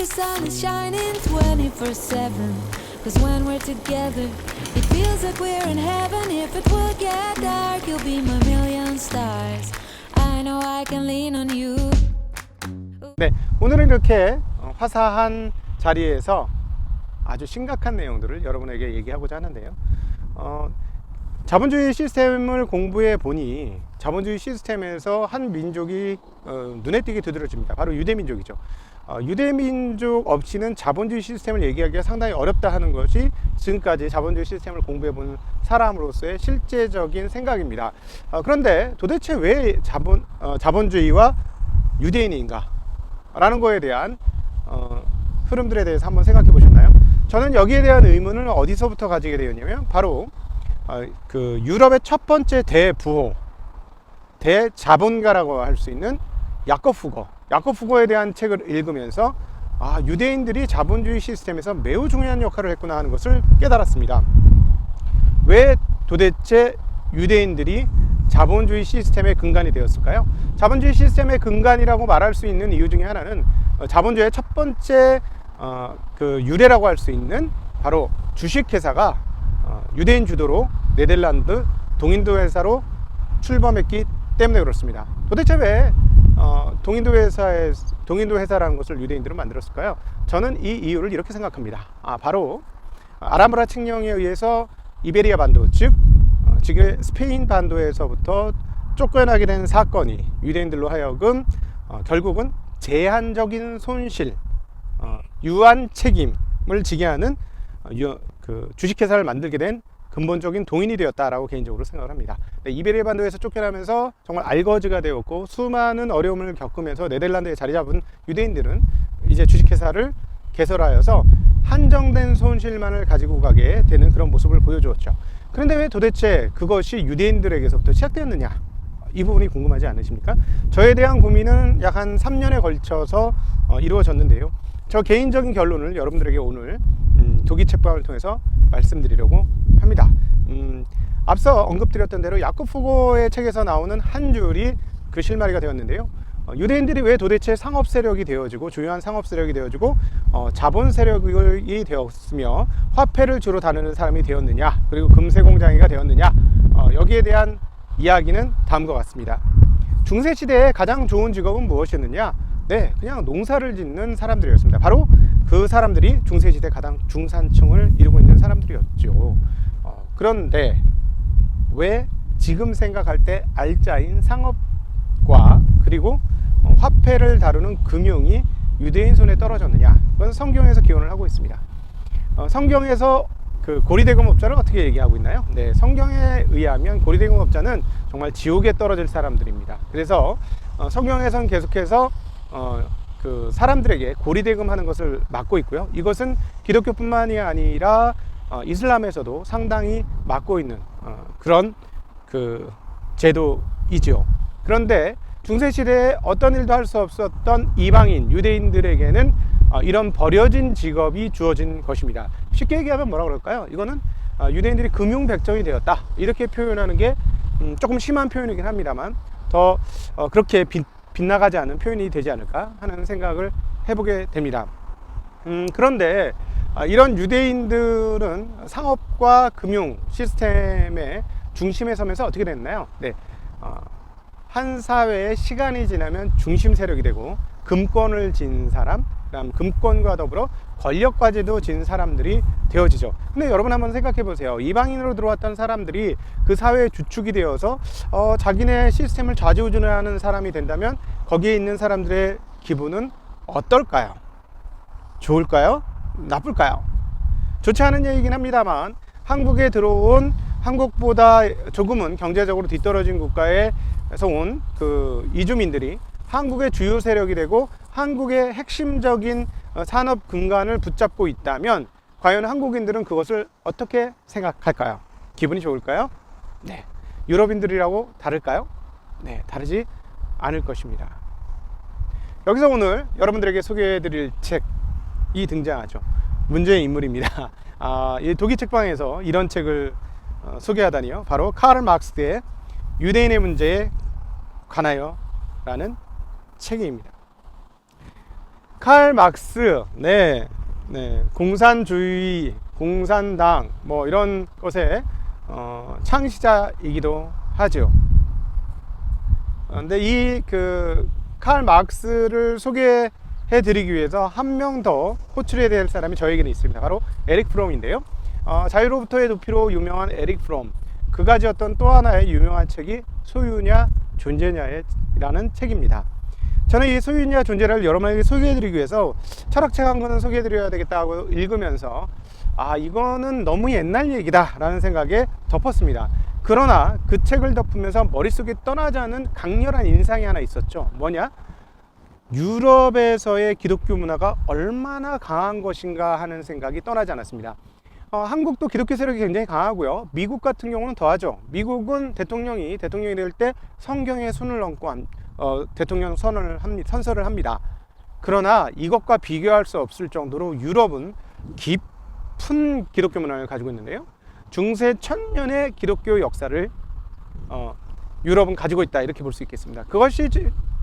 the sun is shining 24/7. Cause when we're together, it feels like we're in heaven. If it will get dark, you'll be my million stars. I know I can lean on you. 네, 오늘은 이렇게 화사한 자리에서 아주 심각한 내용들을 여러분에게 얘기하고자 하는데요. 자본주의 시스템을 공부해 보니 자본주의 시스템에서 한 민족이 눈에 띄게 두드러집니다. 바로 유대민족이죠. 유대민족 없이는 자본주의 시스템을 얘기하기가 상당히 어렵다 하는 것이 지금까지 자본주의 시스템을 공부해 본 사람으로서의 실제적인 생각입니다. 그런데 도대체 왜 자본주의와 유대인인가? 라는 거에 대한 흐름들에 대해서 한번 생각해 보셨나요? 저는 여기에 대한 의문을 어디서부터 가지게 되었냐면 바로 그 유럽의 첫 번째 대부호, 대자본가라고 할 수 있는 야콥 후거에 대한 책을 읽으면서 유대인들이 자본주의 시스템에서 매우 중요한 역할을 했구나 하는 것을 깨달았습니다. 왜 도대체 유대인들이 자본주의 시스템의 근간이 되었을까요? 자본주의 시스템의 근간이라고 말할 수 있는 이유 중에 하나는 자본주의의 첫 번째 그 유래라고 할 수 있는 바로 주식회사가 유대인 주도로 네덜란드 동인도 회사로 출범했기 때문에 그렇습니다. 도대체 왜 동인도 회사라는 것을 유대인들은 만들었을까요? 저는 이 이유를 이렇게 생각합니다. 바로 아람브라 칙령에 의해서 이베리아 반도, 즉 지금 스페인 반도에서부터 쫓겨나게 된 사건이 유대인들로 하여금 결국은 제한적인 손실, 유한 책임을 지게 하는 그 주식회사를 만들게 된 근본적인 동인이 되었다라고 개인적으로 생각을 합니다. 이베리아 반도에서 쫓겨나면서 정말 알거지가 되었고 수많은 어려움을 겪으면서 네덜란드에 자리 잡은 유대인들은 이제 주식회사를 개설하여서 한정된 손실만을 가지고 가게 되는 그런 모습을 보여주었죠. 그런데 왜 도대체 그것이 유대인들에게서부터 시작되었느냐? 이 부분이 궁금하지 않으십니까? 저에 대한 고민은 약 한 3년에 걸쳐서 이루어졌는데요. 저 개인적인 결론을 여러분들에게 오늘 독일 책방을 통해서 말씀드리려고 합니다. 앞서 언급드렸던 대로 야콥 후거의 책에서 나오는 한 줄이 그 실마리가 되었는데요. 유대인들이 왜 도대체 상업 세력이 되어지고 주요한 상업 세력이 되어지고 자본 세력이 되었으며 화폐를 주로 다루는 사람이 되었느냐, 그리고 금세 공장이가 되었느냐, 여기에 대한 이야기는 다음과 같습니다. 중세 시대에 가장 좋은 직업은 무엇이었느냐? 네, 그냥 농사를 짓는 사람들이었습니다. 바로 그 사람들이 중세 시대 가장 중산층을 이루고 있는 사람들이었죠. 그런데 왜 지금 생각할 때 알짜인 상업과 그리고 화폐를 다루는 금융이 유대인 손에 떨어졌느냐? 그건 성경에서 기원을 하고 있습니다. 성경에서 그 고리대금업자를 어떻게 얘기하고 있나요? 네, 성경에 의하면 고리대금업자는 정말 지옥에 떨어질 사람들입니다. 그래서 성경에서는 계속해서 그 사람들에게 고리대금하는 것을 막고 있고요. 이것은 기독교뿐만이 아니라 이슬람에서도 상당히 막고 있는 그런 그 제도이죠. 그런데 중세시대에 어떤 일도 할 수 없었던 이방인 유대인들에게는 이런 버려진 직업이 주어진 것입니다. 쉽게 얘기하면 뭐라 그럴까요? 이거는 유대인들이 금융백정이 되었다, 이렇게 표현하는 게 조금 심한 표현이긴 합니다만 더 그렇게 빗나가지 않은 표현이 되지 않을까 하는 생각을 해보게 됩니다. 그런데 이런 유대인들은 상업과 금융 시스템의 중심에 서면서 어떻게 됐나요? 네, 한 사회의 시간이 지나면 중심 세력이 되고 금권을 진 사람, 그다음 금권과 더불어 권력까지도 진 사람들이 되어지죠. 근데 여러분 한번 생각해 보세요. 이방인으로 들어왔던 사람들이 그 사회의 주축이 되어서 자기네 시스템을 좌지우지하는 사람이 된다면 거기에 있는 사람들의 기분은 어떨까요? 좋을까요? 나쁠까요? 좋지 않은 얘기긴 합니다만 한국에 들어온 한국보다 조금은 경제적으로 뒤떨어진 국가에서 온 그 이주민들이 한국의 주요 세력이 되고 한국의 핵심적인 산업 근간을 붙잡고 있다면 과연 한국인들은 그것을 어떻게 생각할까요? 기분이 좋을까요? 네. 유럽인들이라고 다를까요? 네, 다르지 않을 것입니다. 여기서 오늘 여러분들에게 소개해 드릴 책이 등장하죠. 문제의 인물입니다. 이 독일 책방에서 이런 책을 소개하다니요. 바로 카를 막스의 유대인의 문제에 관하여 라는 책입니다. 칼 막스, 공산주의, 공산당 뭐 이런 것의 창시자이기도 하죠. 근데 이 칼 막스를 소개해 드리기 위해서 한 명 더 호출해야 될 사람이 저에게는 있습니다. 바로 에릭 프롬인데요. 자유로부터의 도피로 유명한 에릭 프롬, 그가 지었던 또 하나의 유명한 책이 소유냐 존재냐라는 책입니다. 저는 이 소유냐 존재를 여러분에게 소개해드리기 위해서 철학책 한 권은 소개해드려야 되겠다고 읽으면서 이거는 너무 옛날 얘기다 라는 생각에 덮었습니다. 그러나 그 책을 덮으면서 머릿속에 떠나지 않은 강렬한 인상이 하나 있었죠. 뭐냐? 유럽에서의 기독교 문화가 얼마나 강한 것인가 하는 생각이 떠나지 않았습니다. 한국도 기독교 세력이 굉장히 강하고요. 미국 같은 경우는 더하죠. 미국은 대통령이 될 때 성경에 손을 얹고 대통령 선서를 합니다. 그러나 이것과 비교할 수 없을 정도로 유럽은 깊은 기독교 문화를 가지고 있는데요. 중세 1000년의 기독교 역사를 유럽은 가지고 있다, 이렇게 볼 수 있겠습니다. 그것이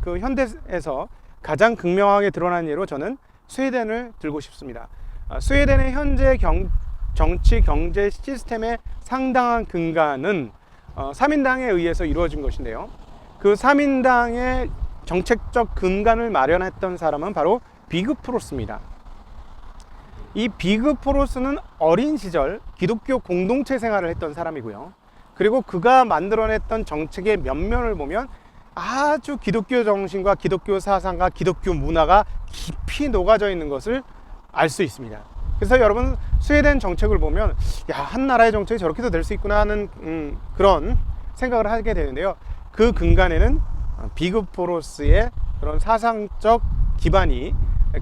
그 현대에서 가장 극명하게 드러난 예로 저는 스웨덴을 들고 싶습니다. 스웨덴의 현재 정치 경제 시스템의 상당한 근간은 3인당에 의해서 이루어진 것인데요. 그 3인당의 정책적 근간을 마련했던 사람은 바로 비그 프로스입니다. 이 비그 프로스는 어린 시절 기독교 공동체 생활을 했던 사람이고요. 그리고 그가 만들어냈던 정책의 면면을 보면 아주 기독교 정신과 기독교 사상과 기독교 문화가 깊이 녹아져 있는 것을 알 수 있습니다. 그래서 여러분, 스웨덴 정책을 보면 한 나라의 정책이 저렇게도 될 수 있구나 하는 그런 생각을 하게 되는데요. 그 근간에는 비그 프로스의 그런 사상적 기반이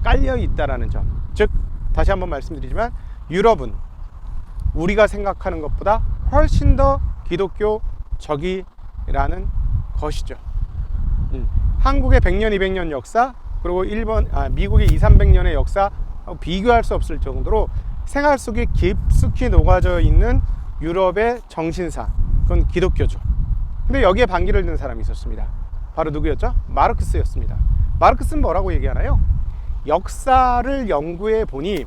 깔려 있다라는 점. 즉, 다시 한번 말씀드리지만 유럽은 우리가 생각하는 것보다 훨씬 더 기독교적이라는 것이죠. 한국의 100년, 200년 역사, 그리고 미국의 200~300년의 역사 비교할 수 없을 정도로 생활 속에 깊숙이 녹아져 있는 유럽의 정신사, 그건 기독교죠. 근데 여기에 반기를 드는 사람이 있었습니다. 바로 누구였죠? 마르크스였습니다. 마르크스는 뭐라고 얘기하나요? 역사를 연구해 보니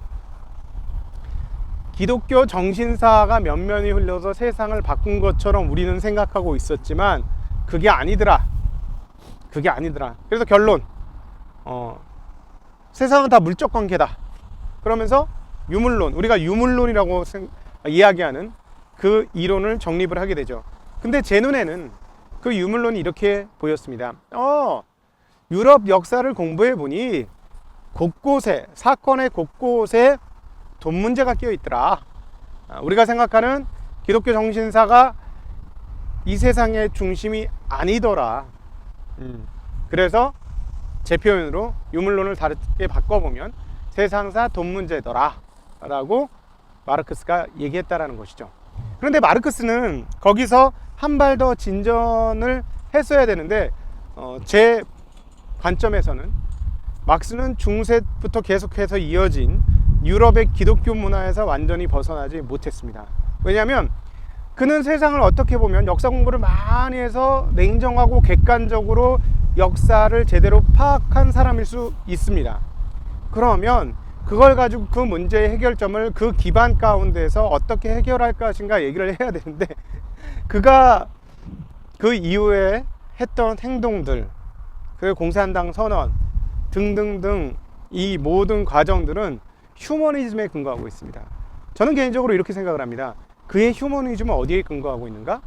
기독교 정신사가 면면이 흘러서 세상을 바꾼 것처럼 우리는 생각하고 있었지만 그게 아니더라. 그래서 결론, 세상은 다 물적 관계다. 그러면서 유물론, 우리가 유물론이라고 이야기하는 그 이론을 정립을 하게 되죠. 근데 제 눈에는 그 유물론이 이렇게 보였습니다. 유럽 역사를 공부해 보니 곳곳에, 사건의 곳곳에 돈 문제가 끼어 있더라. 우리가 생각하는 기독교 정신사가 이 세상의 중심이 아니더라. 그래서 제 표현으로 유물론을 다르게 바꿔보면 세상사 돈 문제더라 라고 마르크스가 얘기했다라는 것이죠. 그런데 마르크스는 거기서 한 발 더 진전을 했어야 되는데 제 관점에서는 막스는 중세부터 계속해서 이어진 유럽의 기독교 문화에서 완전히 벗어나지 못했습니다. 왜냐하면 그는 세상을 어떻게 보면 역사 공부를 많이 해서 냉정하고 객관적으로 역사를 제대로 파악한 사람일 수 있습니다. 그러면 그걸 가지고 그 문제의 해결점을 그 기반 가운데서 어떻게 해결할 것인가 얘기를 해야 되는데, 그가 그 이후에 했던 행동들, 그 공산당 선언 등등등 이 모든 과정들은 휴머니즘에 근거하고 있습니다. 저는 개인적으로 이렇게 생각을 합니다. 그의 휴머니즘은 어디에 근거하고 있는가?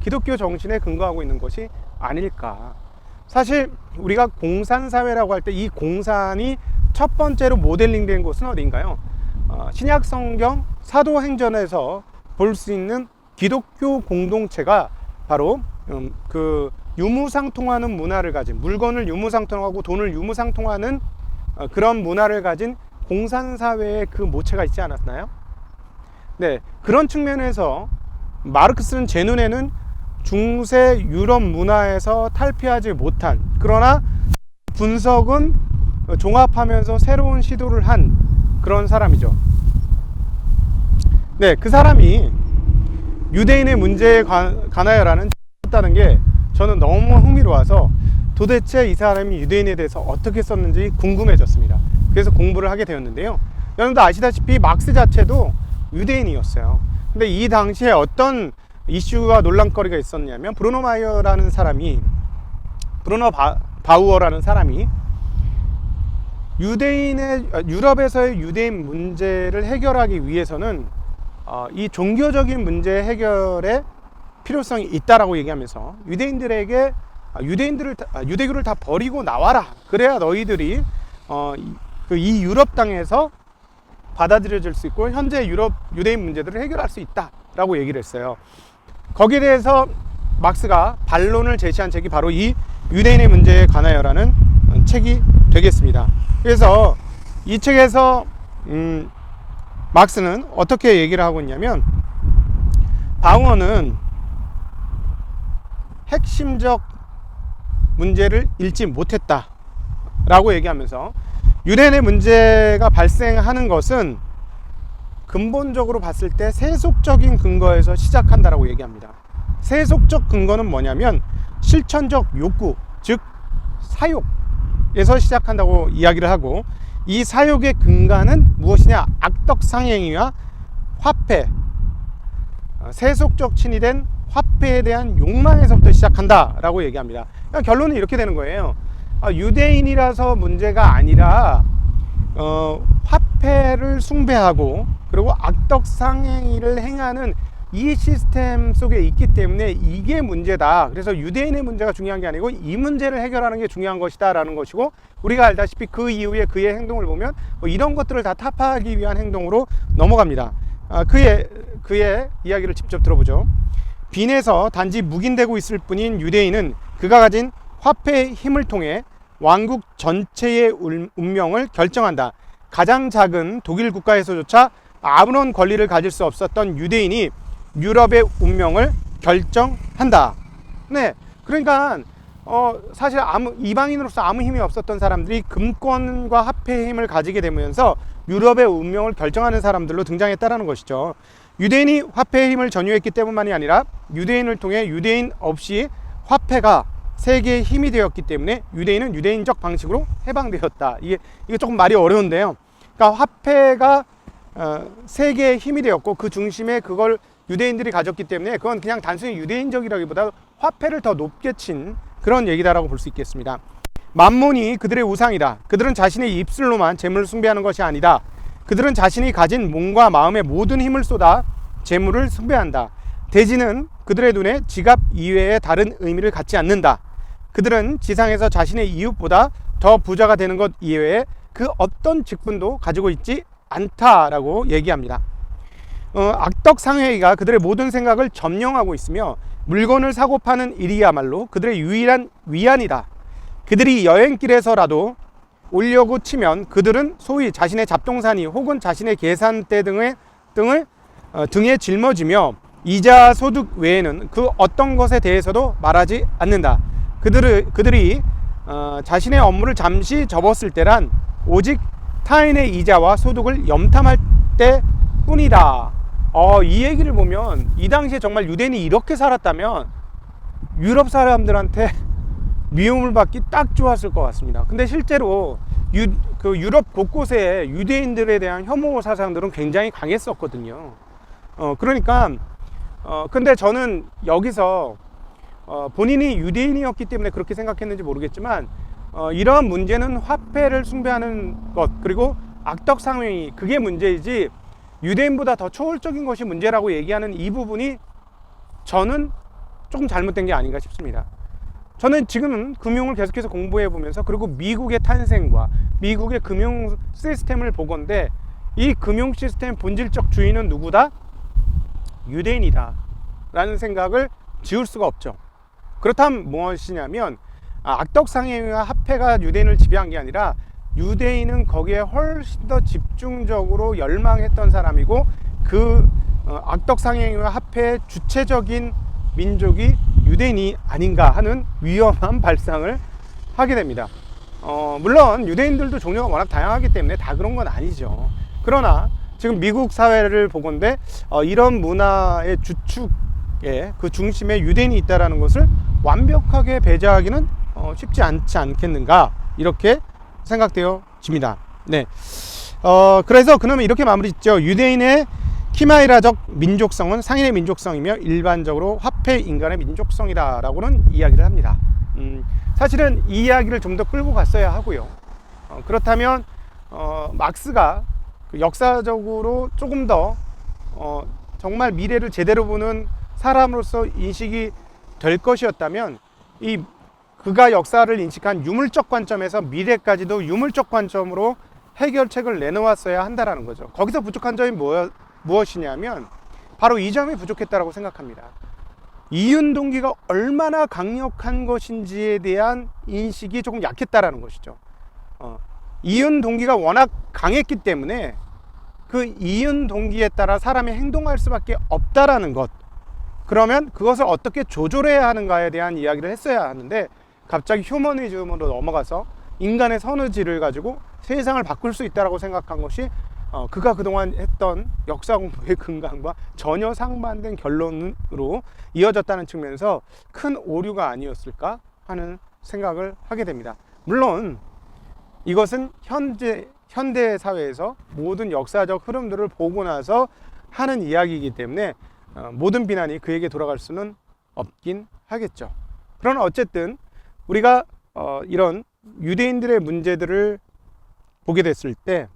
기독교 정신에 근거하고 있는 것이 아닐까. 사실 우리가 공산사회라고 할 때 이 공산이 첫 번째로 모델링 된 곳은 어디인가요? 신약 성경 사도행전에서 볼 수 있는 기독교 공동체가 바로 그 유무상통하는 문화를 가진, 물건을 유무상통하고 돈을 유무상통하는 그런 문화를 가진 공산사회의 그 모체가 있지 않았나요? 네, 그런 측면에서 마르크스는 제 눈에는 중세 유럽 문화에서 탈피하지 못한, 그러나 분석은 종합하면서 새로운 시도를 한 그런 사람이죠. 네, 그 사람이 유대인의 문제에 관하여라는 했다는 게 저는 너무 흥미로워서 도대체 이 사람이 유대인에 대해서 어떻게 썼는지 궁금해졌습니다. 그래서 공부를 하게 되었는데요. 여러분도 아시다시피 막스 자체도 유대인이었어요. 근데 이 당시에 어떤 이슈와 논란거리가 있었냐면 브루노 바우어라는 사람이 유럽에서의 유대인 문제를 해결하기 위해서는 이 종교적인 문제 해결에 필요성이 있다라고 얘기하면서 유대교를 다 버리고 나와라. 그래야 너희들이 이 유럽 땅에서 받아들여질 수 있고 현재 유대인 문제들을 해결할 수 있다라고 얘기를 했어요. 거기에 대해서 막스가 반론을 제시한 책이 바로 이 유대인의 문제에 관하여라는 책이 되겠습니다. 그래서 이 책에서 막스는 어떻게 얘기를 하고 있냐면, 바우어는 핵심적 문제를 읽지 못했다 라고 얘기하면서, 유대인의 문제가 발생하는 것은 근본적으로 봤을 때 세속적인 근거에서 시작한다라고 얘기합니다. 세속적 근거는 뭐냐면 실천적 욕구, 즉 사욕에서 시작한다고 이야기를 하고, 이 사욕의 근간은 무엇이냐? 악덕상행위와 화폐, 세속적 친이 된 화폐에 대한 욕망에서부터 시작한다라고 얘기합니다. 그러니까 결론은 이렇게 되는 거예요. 유대인이라서 문제가 아니라 화폐를 숭배하고 그리고 악덕상행위를 행하는 이 시스템 속에 있기 때문에 이게 문제다. 그래서 유대인의 문제가 중요한 게 아니고 이 문제를 해결하는 게 중요한 것이다 라는 것이고, 우리가 알다시피 그 이후에 그의 행동을 보면 이런 것들을 다 타파하기 위한 행동으로 넘어갑니다. 그의 이야기를 직접 들어보죠. 빈에서 단지 묵인되고 있을 뿐인 유대인은 그가 가진 화폐의 힘을 통해 왕국 전체의 운명을 결정한다. 가장 작은 독일 국가에서조차 아무런 권리를 가질 수 없었던 유대인이 유럽의 운명을 결정한다. 네, 그러니까 사실 이방인으로서 아무 힘이 없었던 사람들이 금권과 화폐의 힘을 가지게 되면서 유럽의 운명을 결정하는 사람들로 등장했다라는 것이죠. 유대인이 화폐의 힘을 전유했기 때문만이 아니라 유대인을 통해 유대인 없이 화폐가 세계의 힘이 되었기 때문에 유대인은 유대인적 방식으로 해방되었다. 이게 조금 말이 어려운데요. 그러니까 화폐가 세계의 힘이 되었고 그 중심에 그걸 유대인들이 가졌기 때문에 그건 그냥 단순히 유대인적이라기보다 화폐를 더 높게 친 그런 얘기다라고 볼 수 있겠습니다. 만몬이 그들의 우상이다. 그들은 자신의 입술로만 재물을 숭배하는 것이 아니다. 그들은 자신이 가진 몸과 마음의 모든 힘을 쏟아 재물을 숭배한다. 대지는 그들의 눈에 지갑 이외에 다른 의미를 갖지 않는다. 그들은 지상에서 자신의 이웃보다 더 부자가 되는 것 이외에 그 어떤 직분도 가지고 있지 않다라고 얘기합니다. 악덕상회의가 그들의 모든 생각을 점령하고 있으며 물건을 사고 파는 일이야말로 그들의 유일한 위안이다. 그들이 여행길에서라도 오려고 치면 그들은 소위 자신의 잡동사니 혹은 자신의 계산대 등에 짊어지며 이자 소득 외에는 그 어떤 것에 대해서도 말하지 않는다. 그들이 자신의 업무를 잠시 접었을 때란 오직 타인의 이자와 소득을 염탐할 때 뿐이다. 이 얘기를 보면 이 당시에 정말 유대인이 이렇게 살았다면 유럽 사람들한테 미움을 받기 딱 좋았을 것 같습니다. 근데 실제로 유럽 곳곳에 유대인들에 대한 혐오 사상들은 굉장히 강했었거든요. 그러니까 근데 저는 여기서 본인이 유대인이었기 때문에 그렇게 생각했는지 모르겠지만 이러한 문제는 화폐를 숭배하는 것 그리고 악덕상행위 그게 문제이지 유대인보다 더 초월적인 것이 문제라고 얘기하는 이 부분이 저는 조금 잘못된 게 아닌가 싶습니다. 저는 지금 금융을 계속해서 공부해 보면서 그리고 미국의 탄생과 미국의 금융 시스템을 보건대 이 금융 시스템 본질적 주인은 누구다? 유대인이다 라는 생각을 지울 수가 없죠. 그렇다면 무엇이냐면 악덕상행위와 화폐가 유대인을 지배한 게 아니라 유대인은 거기에 훨씬 더 집중적으로 열망했던 사람이고 그 악덕상행위와 화폐의 주체적인 민족이 유대인이 아닌가 하는 위험한 발상을 하게 됩니다. 물론 유대인들도 종류가 워낙 다양하기 때문에 다 그런 건 아니죠. 그러나 지금 미국 사회를 보건대 이런 문화의 주축에 그 중심에 유대인이 있다는 것을 완벽하게 배제하기는 쉽지 않지 않겠는가 이렇게 생각되어집니다. 네. 그래서 그러면 이렇게 마무리 짓죠. 유대인의 키마이라적 민족성은 상인의 민족성이며 일반적으로 화폐 인간의 민족성이다라고는 이야기를 합니다. 사실은 이 이야기를 좀 더 끌고 갔어야 하고요. 그렇다면 막스가 역사적으로 조금 더 정말 미래를 제대로 보는 사람으로서 인식이 될 것이었다면 그가 역사를 인식한 유물적 관점에서 미래까지도 유물적 관점으로 해결책을 내놓았어야 한다라는 거죠. 거기서 부족한 점이 무엇이냐면 바로 이 점이 부족했다라고 생각합니다. 이윤 동기가 얼마나 강력한 것인지에 대한 인식이 조금 약했다라는 것이죠. 이윤 동기가 워낙 강했기 때문에 그 이윤 동기에 따라 사람이 행동할 수밖에 없다라는 것. 그러면 그것을 어떻게 조절해야 하는가에 대한 이야기를 했어야 하는데 갑자기 휴머니즘으로 넘어가서 인간의 선의지를 가지고 세상을 바꿀 수 있다라고 생각한 것이 그가 그동안 했던 역사 공부의 근간과 전혀 상반된 결론으로 이어졌다는 측면에서 큰 오류가 아니었을까 하는 생각을 하게 됩니다. 물론 이것은 현대 사회에서 모든 역사적 흐름들을 보고 나서 하는 이야기이기 때문에 모든 비난이 그에게 돌아갈 수는 없긴 하겠죠. 그러나 어쨌든 우리가 이런 유대인들의 문제들을 보게 됐을 때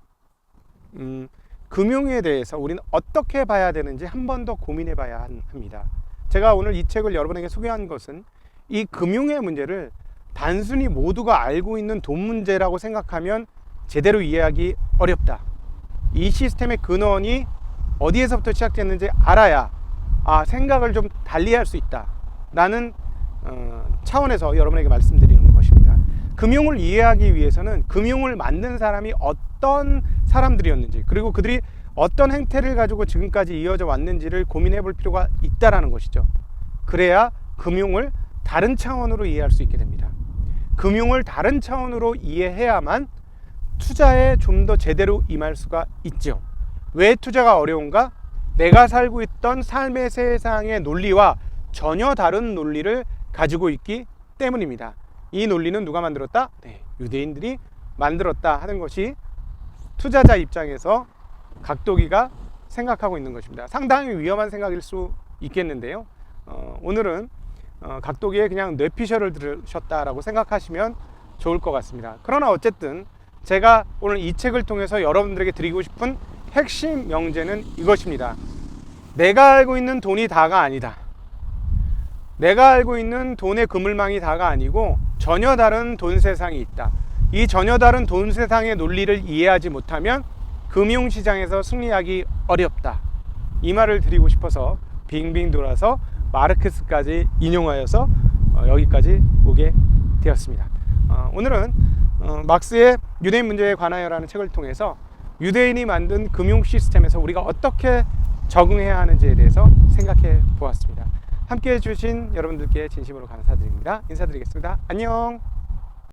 금융에 대해서 우리는 어떻게 봐야 되는지 한 번 더 고민해 봐야 합니다. 제가 오늘 이 책을 여러분에게 소개한 것은 이 금융의 문제를 단순히 모두가 알고 있는 돈 문제라고 생각하면 제대로 이해하기 어렵다. 이 시스템의 근원이 어디에서부터 시작됐는지 알아야 생각을 좀 달리할 수 있다 라는 차원에서 여러분에게 말씀드리는 것입니다. 금융을 이해하기 위해서는 금융을 만든 사람이 어떤 사람들이었는지, 그리고 그들이 어떤 행태를 가지고 지금까지 이어져 왔는지를 고민해 볼 필요가 있다라는 것이죠. 그래야 금융을 다른 차원으로 이해할 수 있게 됩니다. 금융을 다른 차원으로 이해해야만 투자에 좀 더 제대로 임할 수가 있죠. 왜 투자가 어려운가? 내가 살고 있던 삶의 세상의 논리와 전혀 다른 논리를 가지고 있기 때문입니다. 이 논리는 누가 만들었다? 네, 유대인들이 만들었다 하는 것이 투자자 입장에서 각도기가 생각하고 있는 것입니다. 상당히 위험한 생각일 수 있겠는데요. 오늘은 각도기에 그냥 뇌피셜을 들으셨다라고 생각하시면 좋을 것 같습니다. 그러나 어쨌든 제가 오늘 이 책을 통해서 여러분들에게 드리고 싶은 핵심 명제는 이것입니다. 내가 알고 있는 돈이 다가 아니다. 내가 알고 있는 돈의 그물망이 다가 아니고 전혀 다른 돈 세상이 있다. 이 전혀 다른 돈 세상의 논리를 이해하지 못하면 금융시장에서 승리하기 어렵다. 이 말을 드리고 싶어서 빙빙 돌아서 마르크스까지 인용하여서 여기까지 오게 되었습니다. 오늘은 막스의 유대인 문제에 관하여라는 책을 통해서 유대인이 만든 금융 시스템에서 우리가 어떻게 적응해야 하는지에 대해서 생각해 보았습니다. 함께 해주신 여러분들께 진심으로 감사드립니다. 인사드리겠습니다. 안녕.